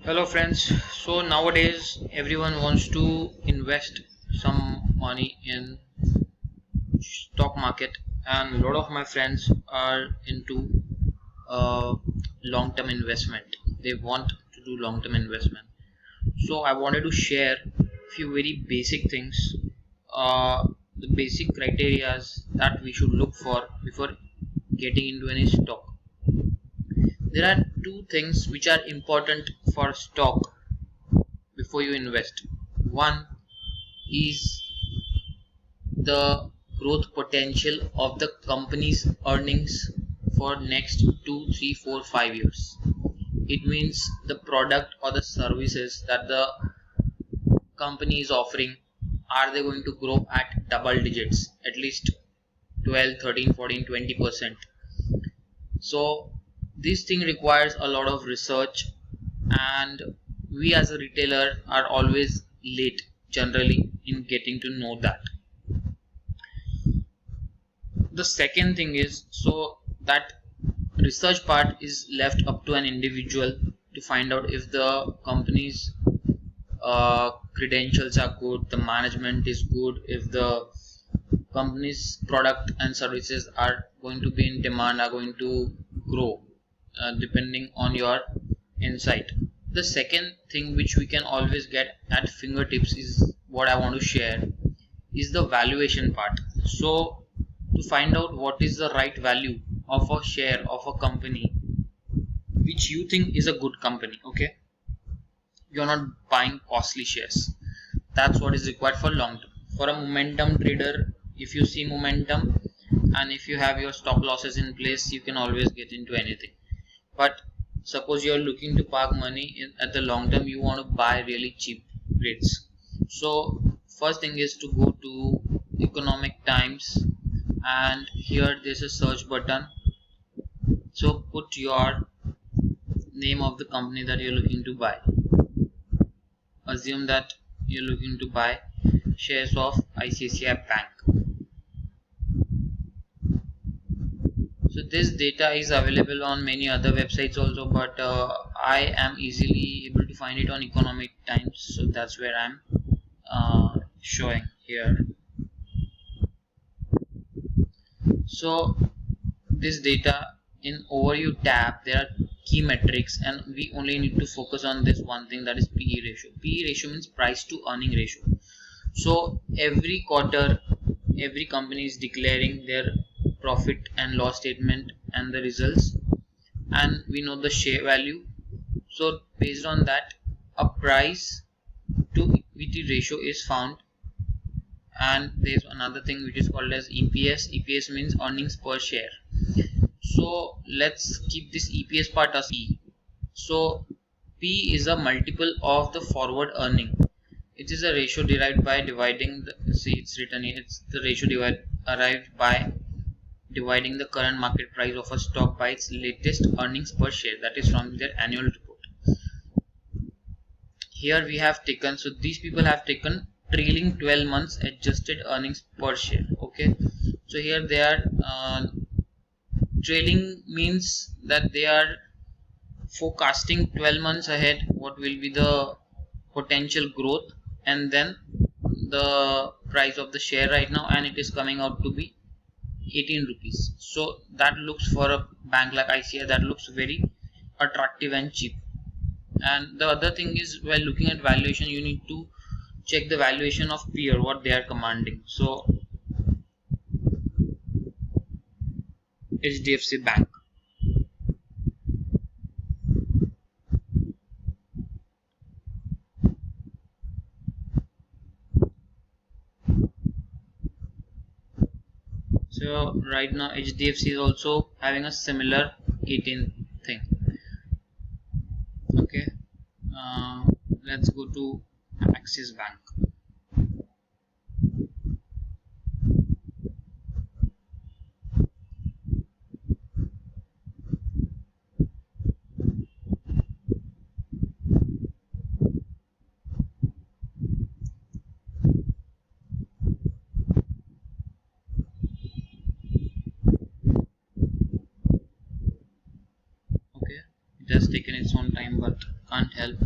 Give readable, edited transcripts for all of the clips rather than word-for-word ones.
Hello friends. So nowadays everyone wants to invest some money in stock market, and a lot of my friends are into uh, long-term investment. They want to do long-term investment. So I wanted to share few very basic things, the basic criterias that we should look for before getting into any stock. There are two things which are important for stock before you invest. One is the growth potential of the company's earnings for next 2, 3, 4, 5 years. It means the product or the services that the company is offering, are they going to grow at double digits, at least 12, 13, 14, 20%. So this thing requires a lot of research, and we as a retailer are always late generally in getting to know that. The second thing is, so that research part is left up to an individual to find out if the company's credentials are good, the management is good, if the company's product and services are going to be in demand, are going to grow, depending on your insight. The second thing which we can always get at fingertips is what I want to share is the valuation part. So to find out what is the right value of a share of a company which you think is a good company, okay, you're not buying costly shares. That's what is required for long term. For a momentum trader, if you see momentum and if you have your stop losses in place, you can always get into anything. But suppose you're looking to park money at the long term, you want to buy really cheap rates. So first thing is to go to economic times, and here there's a search button. So put your name of the company that you're looking to buy. Assume that you're looking to buy shares of ICICI Bank. So this data is available on many other websites also, but I am easily able to find it on economic times, so that's where I'm showing here. So this data, in overview tab, there are key metrics, and we only need to focus on this one thing, that is PE ratio. PE ratio means price to earning ratio. So every quarter every company is declaring their profit and loss statement and the results, and we know the share value. So based on that, a price to equity ratio is found, and there's another thing which is called as EPS. EPS means earnings per share. So let's keep this EPS part as P. So P is a multiple of the forward earning. It is a ratio derived by dividing the, see it's written here, it's the ratio arrived by dividing the current market price of a stock by its latest earnings per share, that is from their annual report. Here we have taken, so these people have taken trailing 12 months adjusted earnings per share. Okay, so here they are trailing means that they are forecasting 12 months ahead what will be the potential growth, and then the price of the share right now, and it is coming out to be 18 rupees. So that looks, for a bank like ICICI, that looks very attractive and cheap. And the other thing is, while looking at valuation, you need to check the valuation of peer, what they are commanding. So HDFC Bank, so right now HDFC is also having a similar 18 thing. Okay, let's go to Axis Bank. Okay, it has taken its own time, but can't help.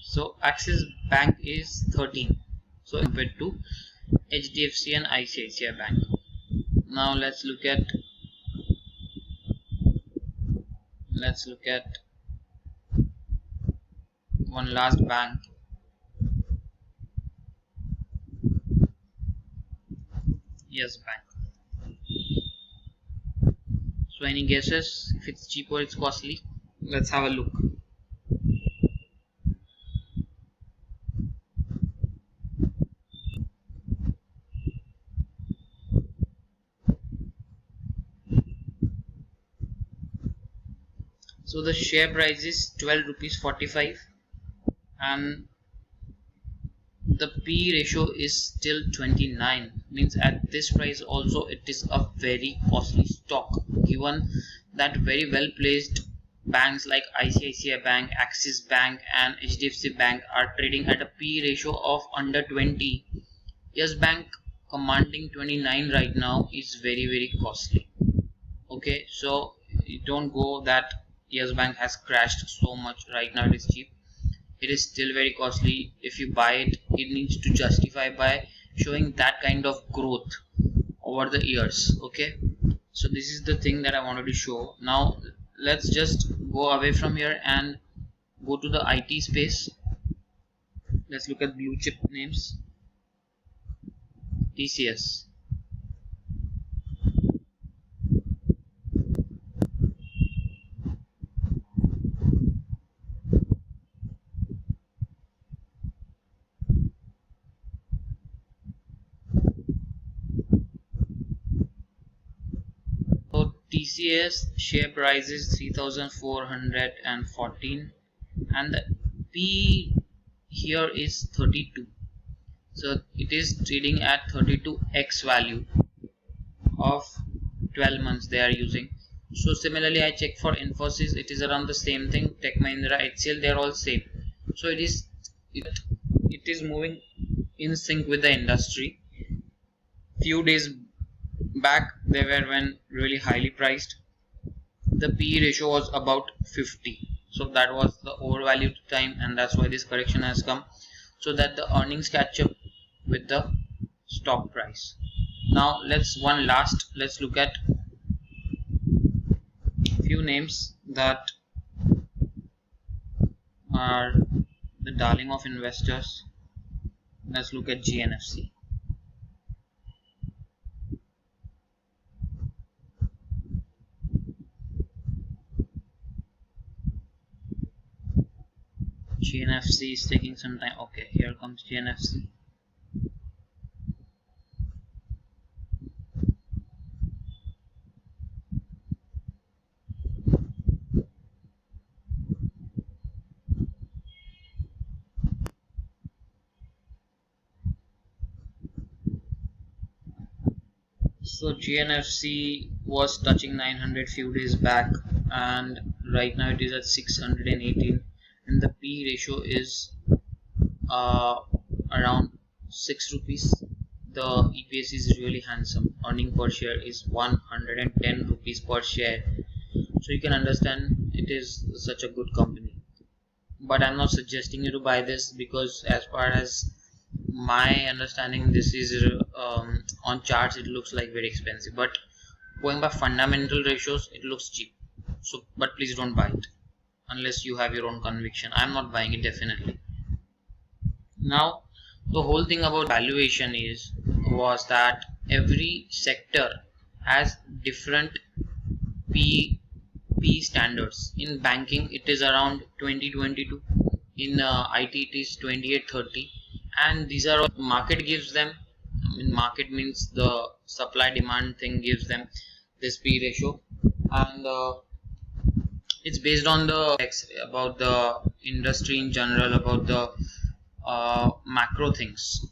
So Axis Bank is 13, so compared to HDFC and ICICI Bank. Now let's look at one last bank. Yes Bank. So any guesses if it's cheap or it's costly? Let's have a look. So the share price is 12 rupees 45 and the P ratio is still 29, means at this price also it is a very costly stock, given that very well placed banks like ICICI Bank, Axis Bank and HDFC Bank are trading at a P ratio of under 20. Yes Bank commanding 29 right now is very costly. Okay, so don't go that Yes Bank has crashed so much, right now it is cheap. It is still very costly. If you buy it, it needs to justify by showing that kind of growth over the years. Okay, so this is the thing that I wanted to show. Now let's just go away from here and go to the IT space. Let's look at blue chip names. TCS. So TCS share price is 3414 and the P here is 32. So it is trading at 32x value of 12 months they are using. So similarly I check for Infosys, it is around the same thing. Tech Mahindra, HCL, they are all same. So it is moving in sync with the industry. Few days back they were when really highly priced. The PE ratio was about 50, so that was the overvalued time and that's why this correction has come, so that the earnings catch up with the stock price. Now let's look at few names that are the darling of investors. Let's look at GNFC. GNFC is taking some time. Okay, here comes GNFC. So GNFC was touching 900 few days back and right now it is at 618 and the P ratio is around 6 rupees. The EPS is really handsome. Earning per share is 110 rupees per share. So you can understand it is such a good company. But I'm not suggesting you to buy this because as far as my understanding this is on charts it looks like very expensive, but going by fundamental ratios it looks cheap. So but please don't buy it unless you have your own conviction. I'm not buying it definitely. Now the whole thing about valuation was that every sector has different P standards. In banking it is around 2022, in IT it is 2830, and these are all market gives them. I mean market means the supply demand thing gives them this P ratio, and it's based on the about the industry in general, about the macro things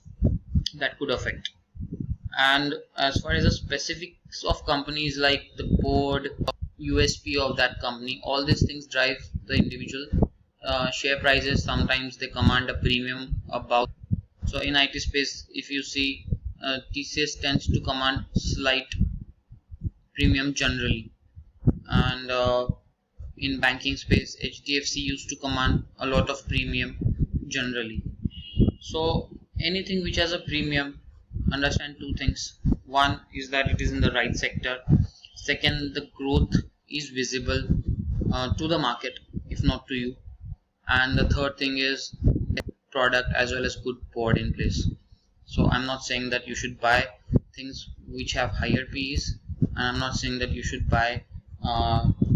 that could affect. And as far as the specifics of companies like the board, USP of that company, all these things drive the individual share prices. Sometimes they command a premium above. So in IT space, if you see, TCS tends to command slight premium generally, and in banking space, HDFC used to command a lot of premium generally. So anything which has a premium, understand two things. One is that it is in the right sector. Second, the growth is visible to the market, if not to you. And the third thing is product as well as good board in place. So I'm not saying that you should buy things which have higher P's, and I'm not saying that you should buy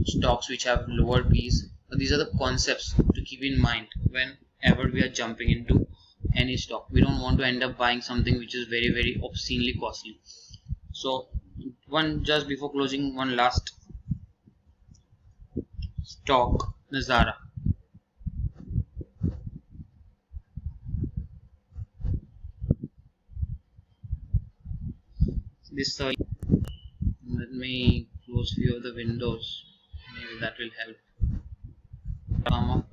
stocks which have lower P's. But these are the concepts to keep in mind whenever we are jumping into any stock. We don't want to end up buying something which is very obscenely costly. So one, just before closing, one last stock, Nazara. This let me close few of the windows. Maybe that will help. Come up.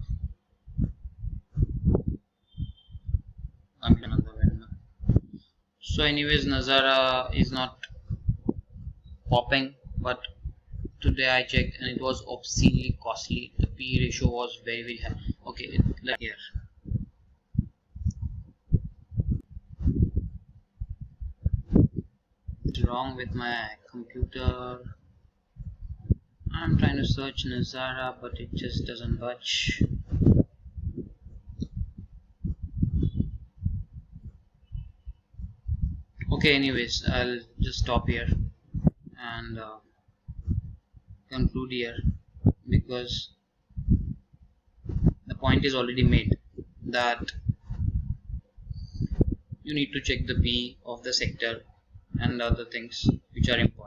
Another window. So anyways, Nazara is not popping, but today I checked and it was obscenely costly. The P ratio was very high. Okay, like here. What's wrong with my computer? I'm trying to search Nazara, but it just doesn't budge. Okay, anyways, I'll just stop here and conclude here, because the point is already made that you need to check the P of the sector and other things which are important.